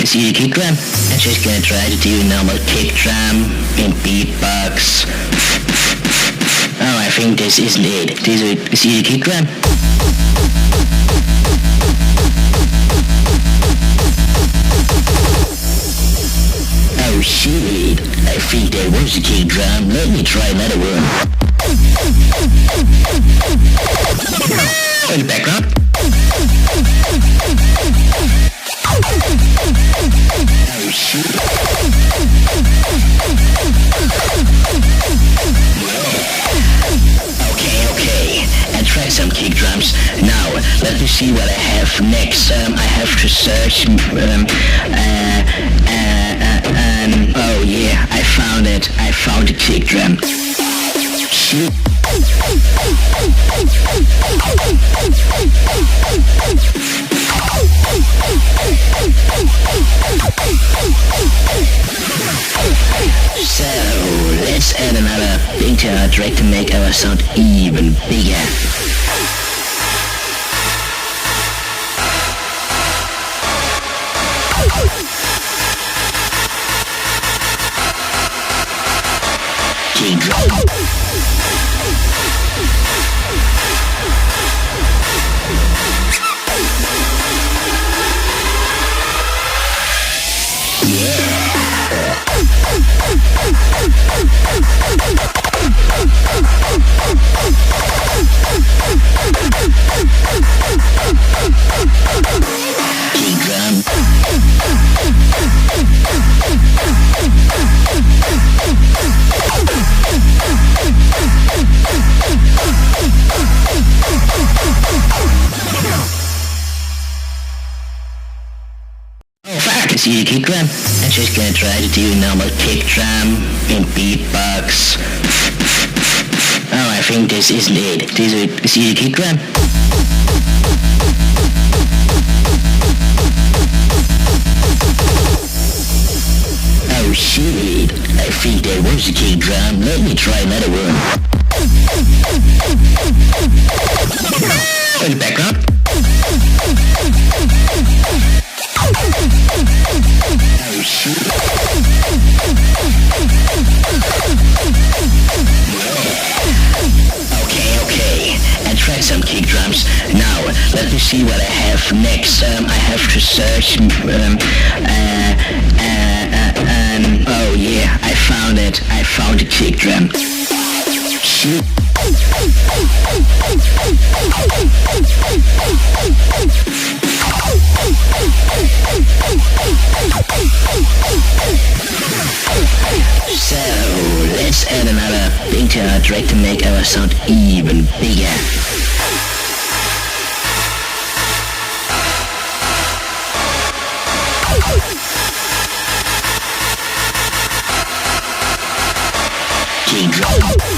See the kick drum? I'm just gonna try to do a normal kick drum and beatbox. Oh, I think this isn't it. See the kick drum? Oh shit, I think that was the kick drum. Let me try another one. In the background. Oh shit. Okay. I tried some kick drums. Now, let me see what I have next. I have to search. Oh yeah, I found it. I found the kick drum. Shoot. So, let's add another thing to our track to make our sound even bigger. Kickdrum. See the kick drum? I'm just gonna try to do a normal kick drum and beatbox. Oh, I think this isn't it. See the kick drum? Oh shit, I think that was the kick drum. Let me try another one. In the background. Oh shit. Okay. I tried some kick drums. Now, let me see what I have next. I have to search. Oh yeah, I found it. I found the kick drum. Shoot. So, let's add another thing to our track to make our sound even bigger. Kickdrum.